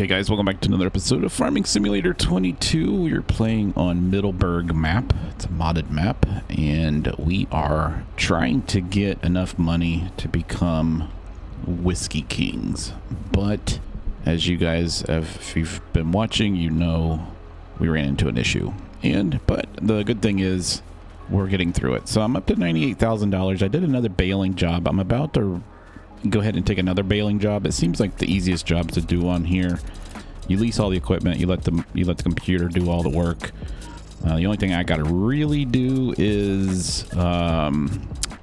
Hey guys, welcome back to another episode of Farming Simulator 22. We are playing on MIDDLEBURG map. It's a modded map, and we are trying to get enough money to become Whiskey Kings. But as you guys have, if you've been watching, you know we ran into an issue. But the good thing is we're getting through it. So I'm up to $98,000. I did another baling job. I'm about to go ahead and take another baling job. It seems like the easiest job to do on here. You lease all the equipment, you let the computer do all the work. The only thing I gotta really do is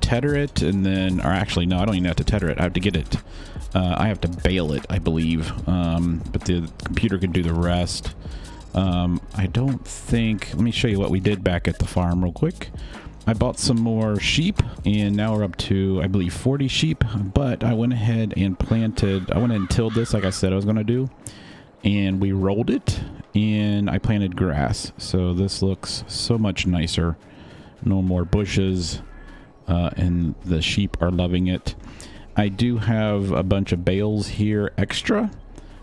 tether it, and then, or actually no, I don't even have to tether it. I have to get it. I have to bale it, I believe. But the computer can do the rest. I don't think. Let me show you what we did back at the farm real quick. I bought some more sheep, and now we're up to, I believe, 40 sheep, but I went ahead and planted, I went ahead and tilled this like I said I was going to do, and we rolled it, and I planted grass, so this looks so much nicer. No more bushes, and the sheep are loving it. I do have a bunch of bales here extra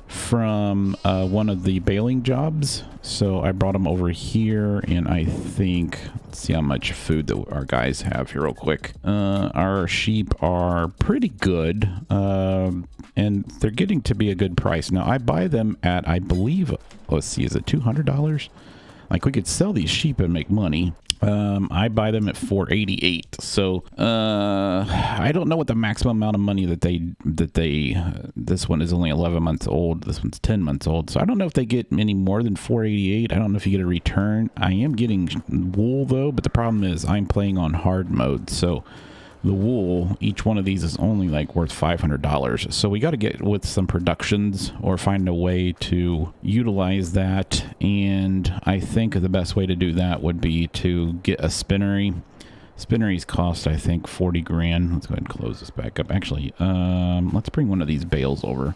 from one of the baling jobs, so I brought them over here, and I think, let's see how much food that our guys have here real quick. Our sheep are pretty good, and they're getting to be a good price. Now I buy them at, I believe, let's see, is it $200? Like, we could sell these sheep and make money. I buy them at $488. So I don't know what the maximum amount of money that they this one is only 11 months old, this one's 10 months old, so I don't know if they get any more than $488. I don't know if you get a return. I am getting wool though, but the problem is I'm playing on hard mode, so the wool, each one of these is only like worth $500. So we got to get with some productions or find a way to utilize that. And I think the best way to do that would be to get a spinnery. Spinneries cost, I think, 40 grand. Let's go ahead and close this back up. Actually, let's bring one of these bales over.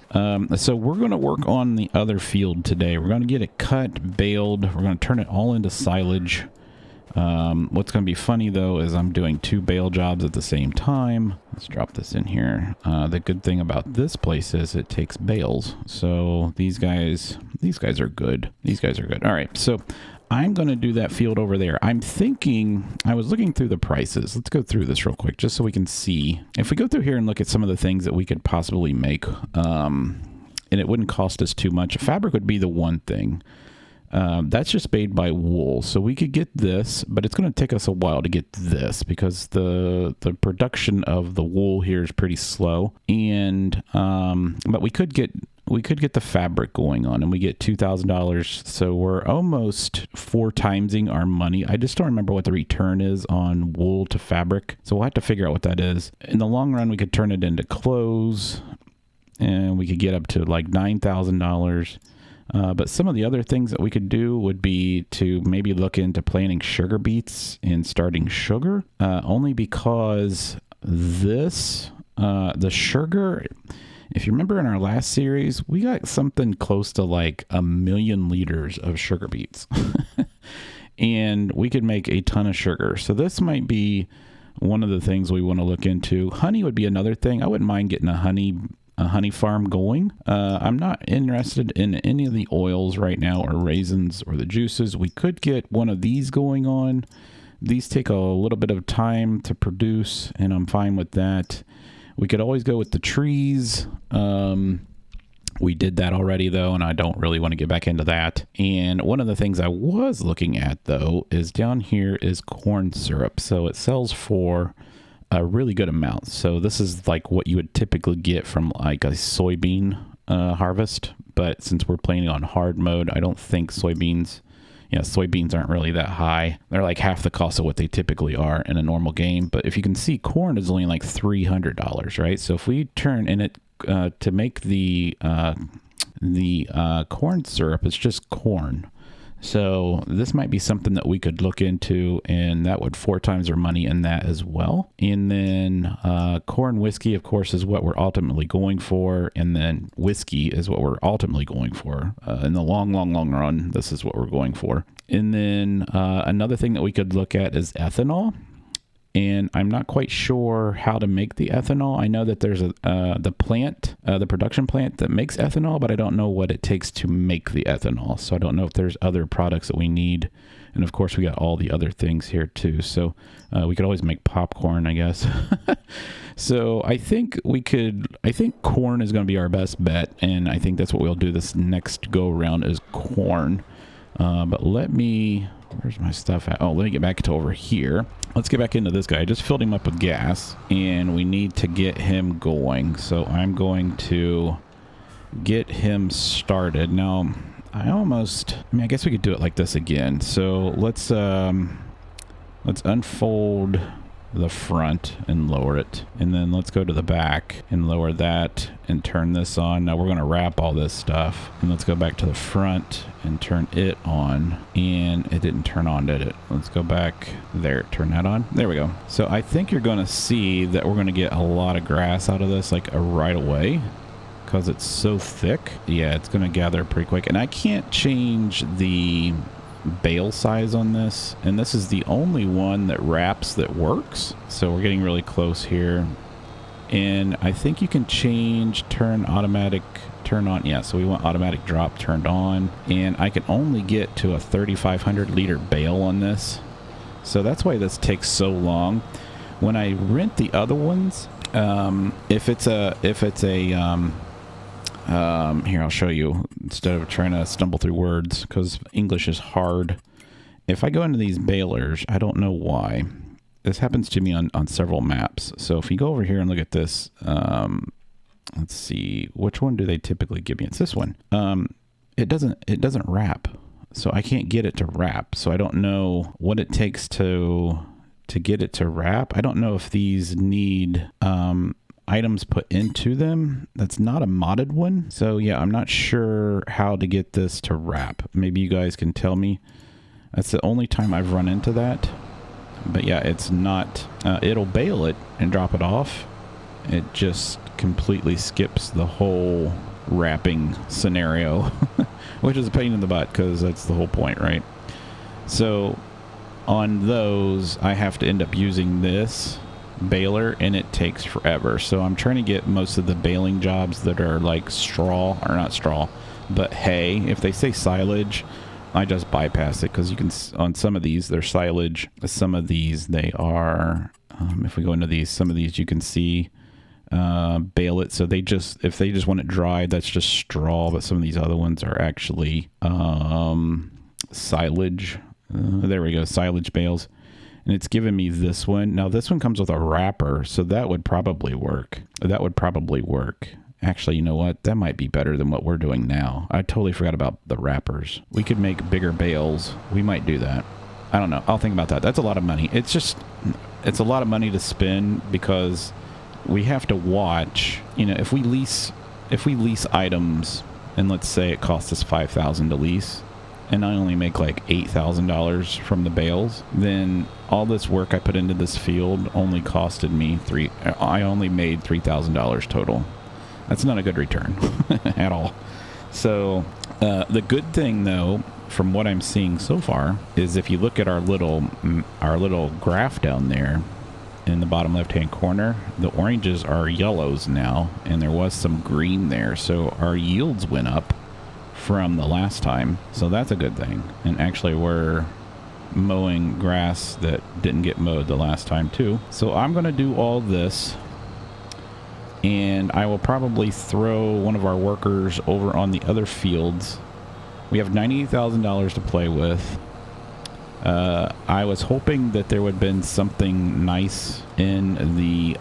So we're going to work on the other field today. We're going to get it cut, baled. We're going to turn it all into silage. What's going to be funny though is I'm doing two bale jobs at the same time. Let's drop this in here. The good thing about this place is it takes bales, so these guys are good. These guys are good. All right, so I'm going to do that field over there. I'm thinking, I was looking through the prices. Let's go through this real quick just so we can see. If we go through here and look at some of the things that we could possibly make, and it wouldn't cost us too much. Fabric would be the one thing. That's just made by wool, so we could get this, but it's going to take us a while to get this because the production of the wool here is pretty slow. And but we could get the fabric going on, and we get $2,000, so we're almost 4-timesing our money. I just don't remember what the return is on wool to fabric, so we'll have to figure out what that is. In the long run, we could turn it into clothes, and we could get up to like $9,000. But some of the other things that we could do would be to maybe look into planting sugar beets and starting sugar, only because this, the sugar, if you remember in our last series, we got something close to like 1 million liters of sugar beets and we could make a ton of sugar. So this might be one of the things we want to look into. Honey would be another thing. I wouldn't mind getting a honey farm going. I'm not interested in any of the oils right now, or raisins, or the juices. We could get one of these going on. These take a little bit of time to produce, and I'm fine with that. We could always go with the trees. We did that already though, and I don't really want to get back into that. And one of the things I was looking at though is down here is corn syrup. So it sells for a really good amount. So this is like what you would typically get from like a soybean harvest, but since we're playing on hard mode, I don't think soybeans aren't really that high. They're like half the cost of what they typically are in a normal game. But if you can see, corn is only like $300, right? So if we turn in it to make the corn syrup, it's just corn. So this might be something that we could look into, and that would 4 times our money in that as well. And then corn whiskey, of course, is what we're ultimately going for. And then whiskey is what we're ultimately going for. In the long run, this is what we're going for. And then another thing that we could look at is ethanol. and I'm not quite sure how to make the ethanol. I know that there's the plant, the production plant that makes ethanol, but I don't know what it takes to make the ethanol. So I don't know if there's other products that we need. And of course, we got all the other things here too. So we could always make popcorn, I guess. So I think corn is going to be our best bet. And I think that's what we'll do this next go around is corn. But where's my stuff at? Oh, let me get back to over here. Let's get back into this guy. I just filled him up with gas and we need to get him going. So I'm going to get him started. Now, I guess we could do it like this again. So let's unfold the front and lower it. And then let's go to the back and lower that and turn this on. Now we're going to wrap all this stuff. And let's go back to the front and turn it on. And it didn't turn on, did it? Let's go back there. Turn that on. There we go. So I think you're going to see that we're going to get a lot of grass out of this like right away. Because it's so thick. Yeah, it's going to gather pretty quick. And I can't change the bale size on this, and this is the only one that wraps that works. So we're getting really close here, and I think you can change turn on. Yeah, so we want automatic drop turned on, and I can only get to a 3,500 liter bale on this, so that's why this takes so long. When I rent the other ones, if it's a here, I'll show you instead of trying to stumble through words because English is hard. If I go into these balers, I don't know why. This happens to me on several maps. So if you go over here and look at this, let's see, which one do they typically give me? It's this one. It doesn't wrap. So I can't get it to wrap. So I don't know what it takes to get it to wrap. I don't know if these need items put into them. That's not a modded one. So yeah, I'm not sure how to get this to wrap. Maybe you guys can tell me. That's the only time I've run into that. But yeah, it's not, it'll bale it and drop it off. It just completely skips the whole wrapping scenario, which is a pain in the butt because that's the whole point, right? So on those, I have to end up using this baler and it takes forever. So I'm trying to get most of the baling jobs that are like straw, or not straw, but hay. If they say silage, I just bypass it because you can, on some of these, they're silage. Some of these, they are, if we go into these, some of these you can see bale it. So if they just want it dry, that's just straw. But some of these other ones are actually silage. There we go, silage bales. And it's given me this one. Now this one comes with a wrapper, so that would probably work. Actually, you know what? That might be better than what we're doing now. I totally forgot about the wrappers. We could make bigger bales. We might do that. I don't know. I'll think about that. That's a lot of money. It's a lot of money to spend because we have to watch. You know, if we lease items, and let's say it costs us $5,000 to lease, and I only make like $8,000 from the bales, then all this work I put into this field only costed me I only made $3,000 total. That's not a good return at all. So the good thing though, from what I'm seeing so far, is if you look at our little graph down there in the bottom left-hand corner, the oranges are yellows now, and there was some green there. So our yields went up from the last time, so that's a good thing. And actually we're mowing grass that didn't get mowed the last time too. So I'm going to do all this, and I will probably throw one of our workers over on the other fields. We have $98,000 to play with. I was hoping that there would have been something nice in the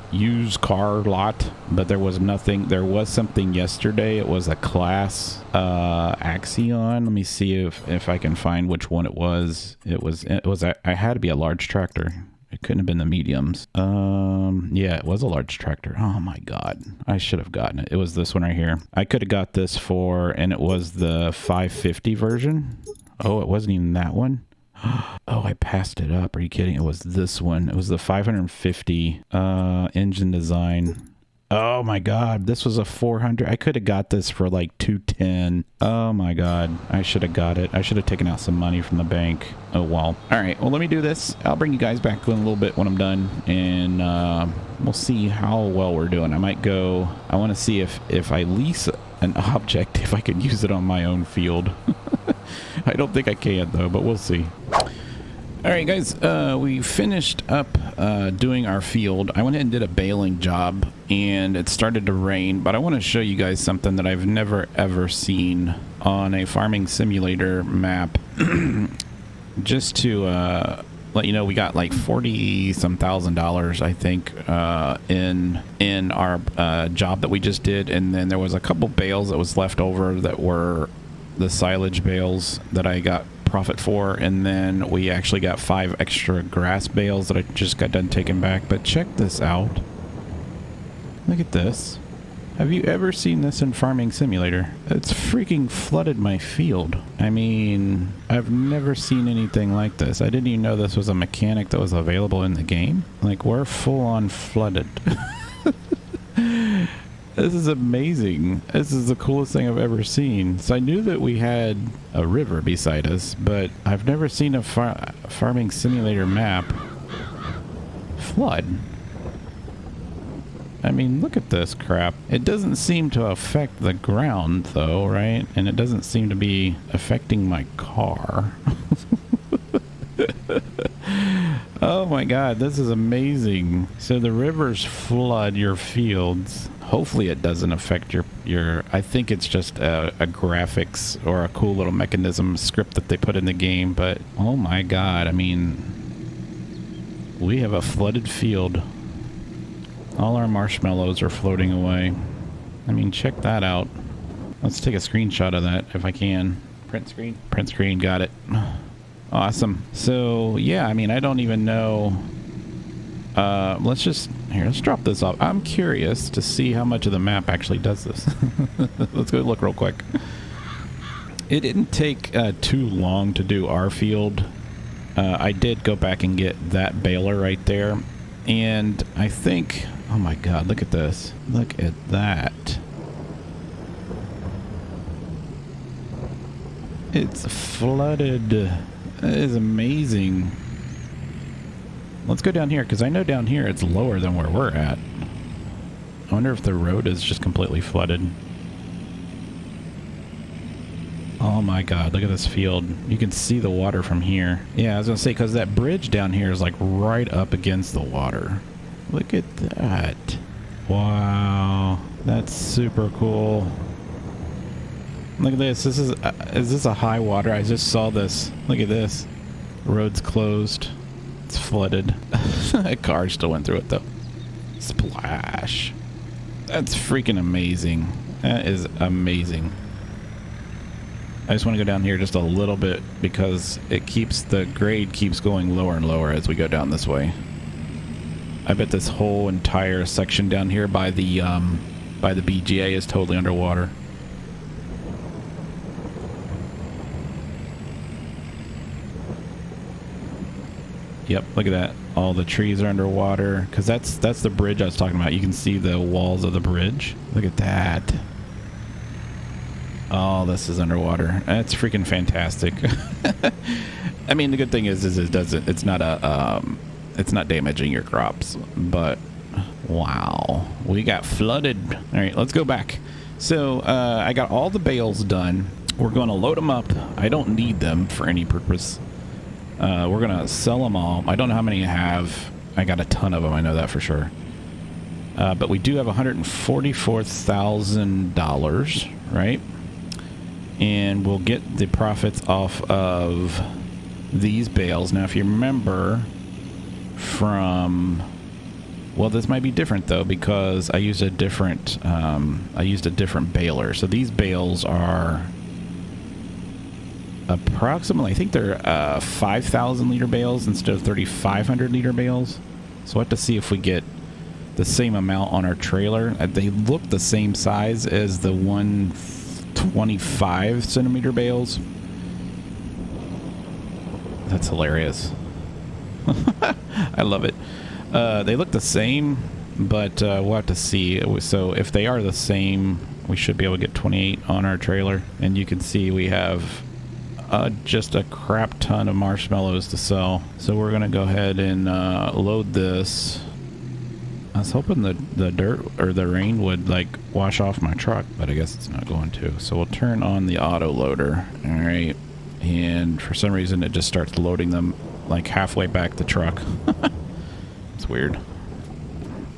used car lot, but there was nothing. There was something yesterday. It was a class Axion. Let me see if I can find which one it was. I had to be a large tractor. It couldn't have been the mediums. Yeah, it was a large tractor. Oh my god, I should have gotten it. It was this one right here. I could have got this and it was the 550 version. Oh, it wasn't even that one. Oh, I passed it up. Are you kidding? It was this one. It was the 550 engine design. Oh my god, this was a 400. I could have got this for like 210. Oh my god, I should have got it. I should have taken out some money from the bank. Oh well. All right, well let me do this. I'll bring you guys back in a little bit when I'm done, and we'll see how well we're doing. I might go. I want to see if I lease an object, if I can use it on my own field. I don't think I can though, but we'll see. All right, guys, we finished up doing our field. I went ahead and did a baling job, and it started to rain, but I want to show you guys something that I've never, ever seen on a farming simulator map. Just to let you know, we got like $40-some thousand, I think, in our job that we just did, and then there was a couple bales that was left over that were the silage bales that I got profit for, and then we actually got 5 extra grass bales that I just got done taking back. But check this out. Look at this. Have you ever seen this in Farming Simulator? It's freaking flooded my field. I mean, I've never seen anything like this. I didn't even know this was a mechanic that was available in the game. Like, we're full on flooded. This is amazing. This is the coolest thing I've ever seen. So I knew that we had a river beside us, but I've never seen a farming simulator map flood. I mean, look at this crap. It doesn't seem to affect the ground though, right? And it doesn't seem to be affecting my car. Oh my god, this is amazing. So the rivers flood your fields. Hopefully it doesn't affect your I think it's just a graphics or a cool little mechanism script that they put in the game, but oh my god, I mean, we have a flooded field. All our marshmallows are floating away. I mean, check that out. Let's take a screenshot of that if I can. Print screen? Print screen, got it. Awesome. So yeah, I mean, I don't even know. Let's drop this off. I'm curious to see how much of the map actually does this. Let's go look real quick. It didn't take too long to do our field. I did go back and get that baler right there, and I think, oh my god, look at this. Look at that. It's flooded. That is amazing. Let's go down here, because I know down here it's lower than where we're at. I wonder if the road is just completely flooded. Oh my god, look at this field. You can see the water from here. Yeah, I was going to say, because that bridge down here is like right up against the water. Look at that. Wow. That's super cool. Look at this. Is this a high water? I just saw this. Look at this. Road's closed. It's flooded. A car still went through it though. Splash. That's freaking amazing. That is amazing. I just want to go down here just a little bit because the grade keeps going lower and lower as we go down this way. I bet this whole entire section down here by the BGA is totally underwater. Yep, look at that. All the trees are underwater, because that's the bridge I was talking about. You can see the walls of the bridge. Look at that. Oh, this is underwater. That's freaking fantastic. I mean, the good thing is it's not damaging your crops, but wow, we got flooded. All right, let's go back. So I got all the bales done. We're going to load them up. I don't need them for any purpose. We're going to sell them all. I don't know how many I have. I got a ton of them. I know that for sure. But we do have $144,000, right? And we'll get the profits off of these bales. Now, if you remember from... Well, this might be different, though, because I used a different baler. So these bales are... approximately, I think they're 5,000 liter bales instead of 3,500 liter bales. So we'll have to see if we get the same amount on our trailer. They look the same size as the 125 centimeter bales. That's hilarious. I love it. They look the same, but we'll have to see. So if they are the same, we should be able to get 28 on our trailer. And you can see we have just a crap ton of marshmallows to sell. So we're going to go ahead and load this. I was hoping the dirt or the rain would like wash off my truck, but I guess it's not going to. So we'll turn on the auto loader. All right. And for some reason it just starts loading them like halfway back the truck. It's weird.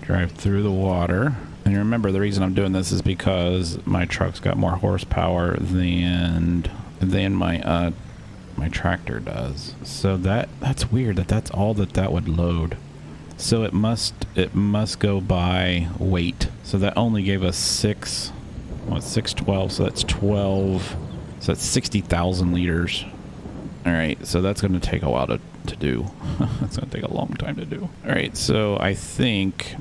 Drive through the water. And remember, the reason I'm doing this is because my truck's got more horsepower than my tractor does. So that's weird that's all that would load. So it must go by weight. So that only gave us 612. So that's 12. So that's 60,000 liters. All right. So that's going to take a while to do. That's going to take a long time to do. All right. So I think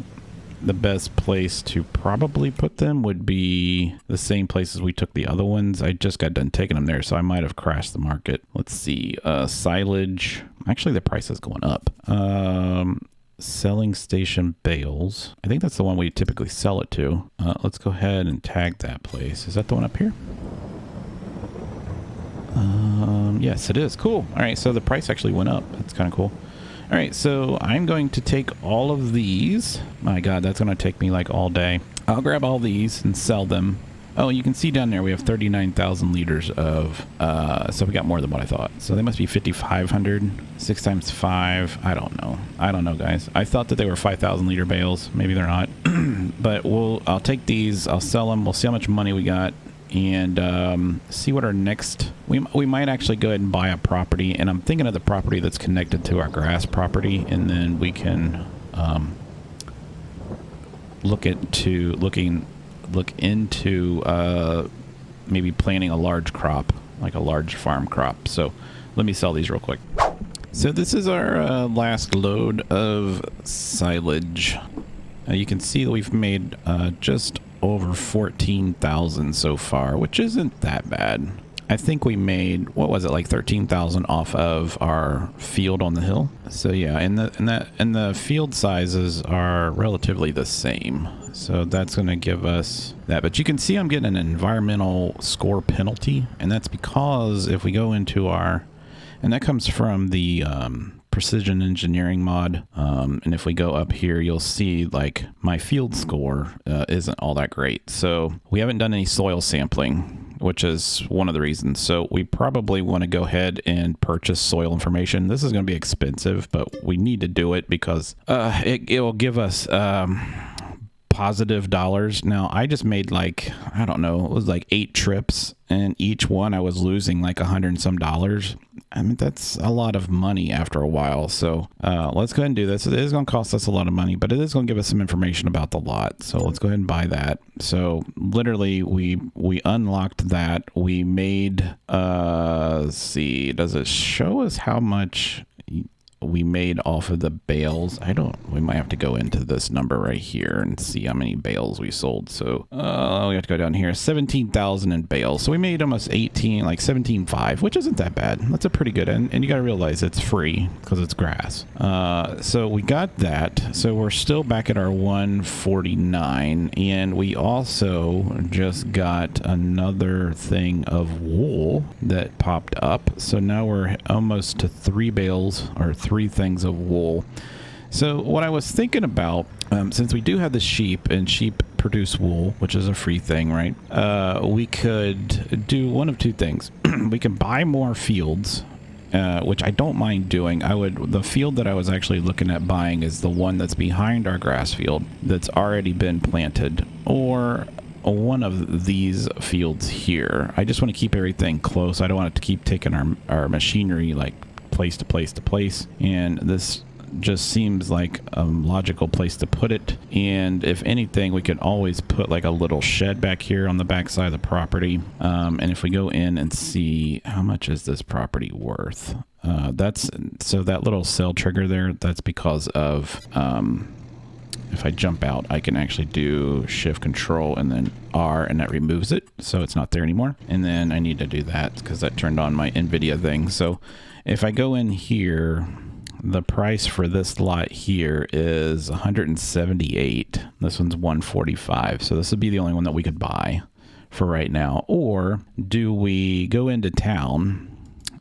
the best place to probably put them would be the same places we took the other ones. I just got done taking them there, so I might have crashed the market. Let's see. Silage. Actually, the price is going up. Selling station bales. I think that's the one we typically sell it to. Let's go ahead and tag that place. Is that the one up here? Yes, it is. Cool. All right, so the price actually went up. That's kind of cool. All right, so I'm going to take all of these. My God, that's going to take me like all day. I'll grab all these and sell them. Oh, you can see down there we have 39,000 liters of, so we got more than what I thought. So they must be 5,500, 6 times 5. I don't know. I don't know, guys. I thought that they were 5,000 liter bales. Maybe they're not. But I'll take these. I'll sell them. We'll see how much money we got. And see what our next... We might actually go ahead and buy a property. And I'm thinking of the property that's connected to our grass property. And then we can look into maybe planting a large crop, like a large farm crop. So let me sell these real quick. So this is our last load of silage. You can see that we've made just over 14,000 so far, which isn't that bad. I think we made, what was it, like 13,000 off of our field on the hill. So yeah, and the field sizes are relatively the same. So that's going to give us that. But you can see I'm getting an environmental score penalty, and that's because if we go into our, and that comes from the precision engineering mod, and if we go up here, you'll see like my field score isn't all that great. So we haven't done any soil sampling, which is one of the reasons. So we probably want to go ahead and purchase soil information. This is going to be expensive, but we need to do it because it will give us positive dollars. Now I just made like, I don't know, it was like 8 trips, and each one I was losing like $100 and some. I mean, that's a lot of money after a while. So let's go ahead and do this. It is going to cost us a lot of money, but it is going to give us some information about the lot. So let's go ahead and buy that. So literally we unlocked that. We made, let's see, does it show us how much we made off of the bales? We might have to go into this number right here and see how many bales we sold. So we have to go down here, 17,000 in bales. So we made almost 18, like 17.5, which isn't that bad. That's a pretty good, and you got to realize it's free because it's grass. So we got that. So we're still back at our 149, and we also just got another thing of wool that popped up. So now we're almost to 3 bales, or 3 things of wool. So what I was thinking about, since we do have the sheep, and sheep produce wool, which is a free thing, right? We could do one of 2 things. We can buy more fields, which I don't mind doing. The field that I was actually looking at buying is the one that's behind our grass field that's already been planted, or one of these fields here. I just want to keep everything close. I don't want it to keep taking our machinery like place to place to place, and this just seems like a logical place to put it. And if anything, we could always put like a little shed back here on the back side of the property. And if we go in and see how much is this property worth, so that little cell trigger there, that's because of if I jump out, I can actually do shift control and then R, and that removes it, so it's not there anymore. And then I need to do that because that turned on my NVIDIA thing. So if I go in here, the price for this lot here is 178. This one's 145. So this would be the only one that we could buy for right now. Or do we go into town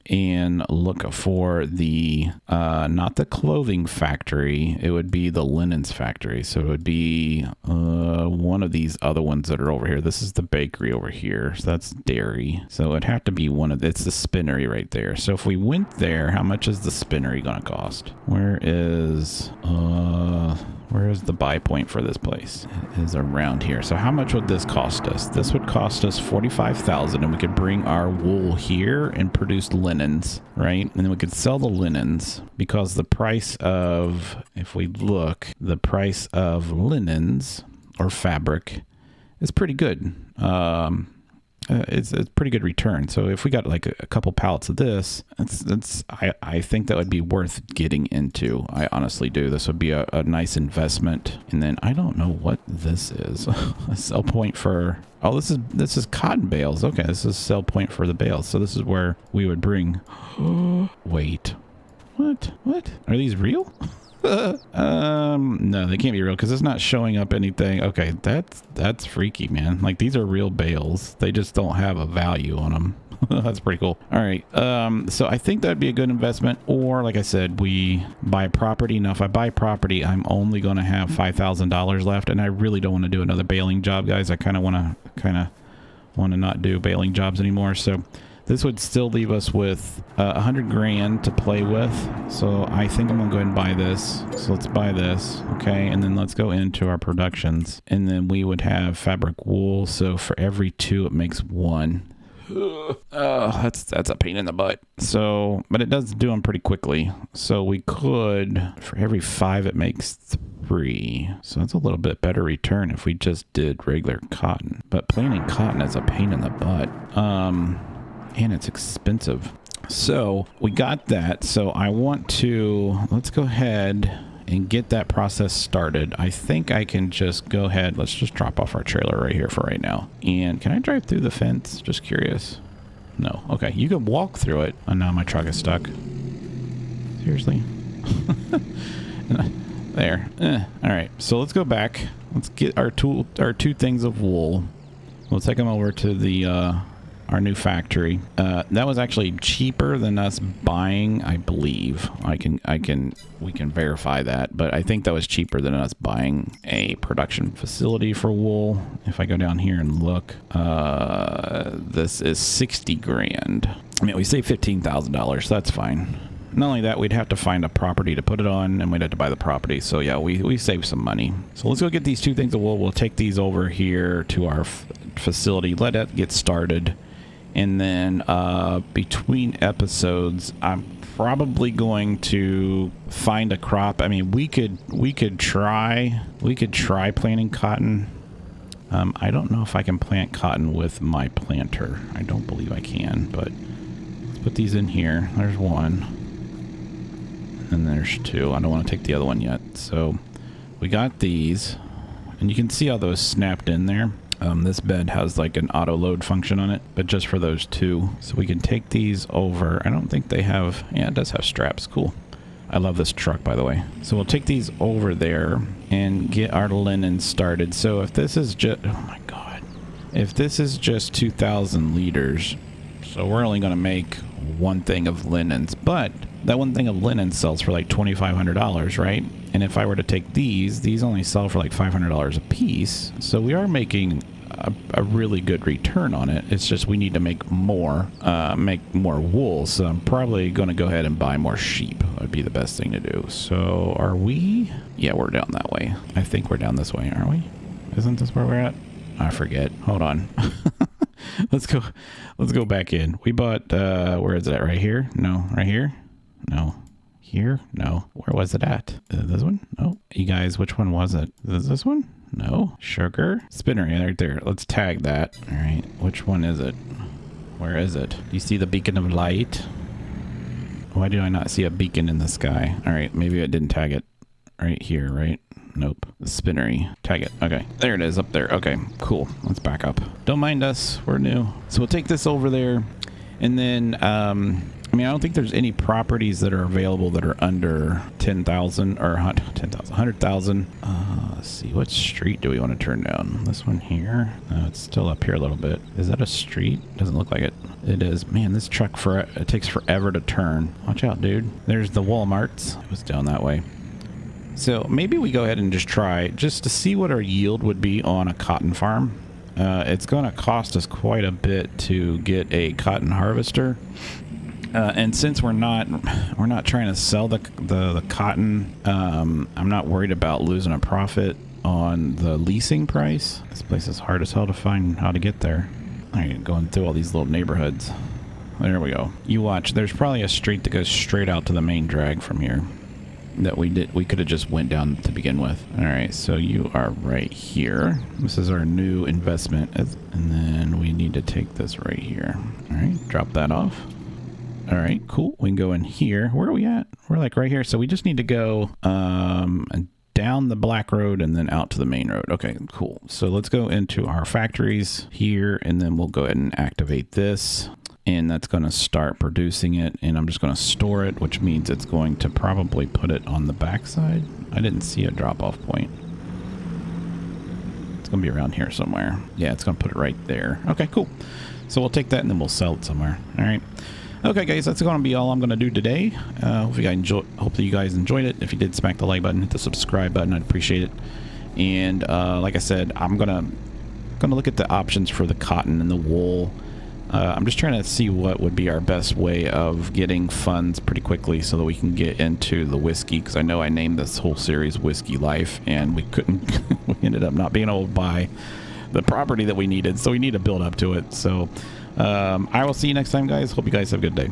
and look for the not the clothing factory, it would be the linens factory. So it would be one of these other ones that are over here. This is the bakery over here, so that's dairy. So it'd have to be one of, it's the spinnery right there. So if we went there, how much is the spinnery gonna cost? Where is the buy point for this place? It is around here. So how much would this cost us? This would cost us 45,000, and we could bring our wool here and produce linens, right? And then we could sell the linens, because the price of, if we look, the price of linens or fabric is pretty good. It's a pretty good return. So if we got like a couple pallets of this, I think that would be worth getting into. I honestly do. This would be a nice investment. And then I don't know what this is. A sell point for, oh, this is cotton bales. Okay, this is a sell point for the bales. So this is where we would bring, wait, what? Are these real? No, they can't be real because it's not showing up anything. Okay, that's freaky, man. Like, these are real bales. They just don't have a value on them. That's pretty cool. All right. So I think that'd be a good investment. Or like I said, we buy property. Now, if I buy property, I'm only going to have $5,000 left, and I really don't want to do another baling job, guys. I kind of want to not do baling jobs anymore. So this would still leave us with 100 grand to play with. So I think I'm gonna go ahead and buy this. So let's buy this, okay? And then let's go into our productions. And then we would have fabric wool. So for every 2, it makes 1. That's a pain in the butt. So, but it does do them pretty quickly. So we could, for every 5, it makes 3. So that's a little bit better return if we just did regular cotton. But planting cotton is a pain in the butt. And it's expensive. So we got that. So I want to, let's go ahead and get that process started. I think I can just go ahead. Let's just drop off our trailer right here for right now. And can I drive through the fence? Just curious. No. Okay. You can walk through it. Oh, now my truck is stuck. Seriously? There. All right. So let's go back. Let's get our 2 things of wool. We'll take them over to the, our new factory. That was actually cheaper than us buying, I believe. We can verify that, but I think that was cheaper than us buying a production facility for wool. If I go down here and look, this is 60 grand. I mean, we saved $15,000, so that's fine. Not only that, we'd have to find a property to put it on, and we'd have to buy the property. So yeah, we saved some money. So let's go get these 2 things of wool. We'll take these over here to our facility, let it get started. And then between episodes, I'm probably going to find a crop. I mean, we could try planting cotton. I don't know if I can plant cotton with my planter. I don't believe I can, but let's put these in here. There's 1. And there's 2. I don't want to take the other one yet. So we got these, and you can see how those snapped in there. This bed has like an auto load function on it, but just for those 2. So we can take these over. I don't think they have, yeah, it does have straps. Cool. I love this truck, by the way. So we'll take these over there and get our linen started. So if this is just, oh my God, if this is just 2,000 liters, so we're only going to make 1 thing of linens, but that 1 thing of linen sells for like $2,500, right? And if I were to take these only sell for like $500 a piece. So we are making a really good return on it. It's just we need to make more wool. So I'm probably going to go ahead and buy more sheep. That would be the best thing to do. So are we? Yeah, we're down that way. I think we're down this way, aren't we? Isn't this where we're at? I forget. Hold on. Let's go back in. We bought, where is it at? Right here? No. Right here? No. Here? No. Where was it at? This one? No. You guys, which one was it? Is this one? No. Sugar? Spinnery right there. Let's tag that. All right. Which one is it? Where is it? Do you see the beacon of light? Why do I not see a beacon in the sky? All right. Maybe I didn't tag it right here, right? Nope. The spinnery. Tag it. Okay. There it is up there. Okay. Cool. Let's back up. Don't mind us. We're new. So we'll take this over there. And then, I'm mean, I don't think there's any properties that are available that are under 10,000 or 100,000. Let's see, what street do we want to turn down? This one here? It's still up here a little bit. Is that a street? Doesn't look like it. It is. Man, this truck, it takes forever to turn. Watch out, dude. There's the Walmarts. It was down that way. So maybe we go ahead and just try just to see what our yield would be on a cotton farm. It's going to cost us quite a bit to get a cotton harvester. And since we're not trying to sell the cotton, I'm not worried about losing a profit on the leasing price. This place is hard as hell to find how to get there. All right, going through all these little neighborhoods. There we go. You watch. There's probably a street that goes straight out to the main drag from here that we could have just went down to begin with. All right, so you are right here. This is our new investment, and then we need to take this right here. All right, drop that off. All right, cool. We can go in here. Where are we at? We're like right here. So we just need to go down the black road and then out to the main road. Okay, cool. So let's go into our factories here, and then we'll go ahead and activate this. And that's going to start producing it, and I'm just going to store it, which means it's going to probably put it on the backside. I didn't see a drop-off point. It's going to be around here somewhere. Yeah, it's going to put it right there. Okay, cool. So we'll take that, and then we'll sell it somewhere. All right. Okay, guys, that's going to be all I'm going to do today. Hopefully you guys enjoyed it. If you did, smack the like button, hit the subscribe button. I'd appreciate it. And like I said, I'm gonna look at the options for the cotton and the wool. I'm just trying to see what would be our best way of getting funds pretty quickly so that we can get into the whiskey, because I know I named this whole series Whiskey Life, and we couldn't we ended up not being able to buy the property that we needed, so we need to build up to it. So I will see you next time, guys. Hope you guys have a good day.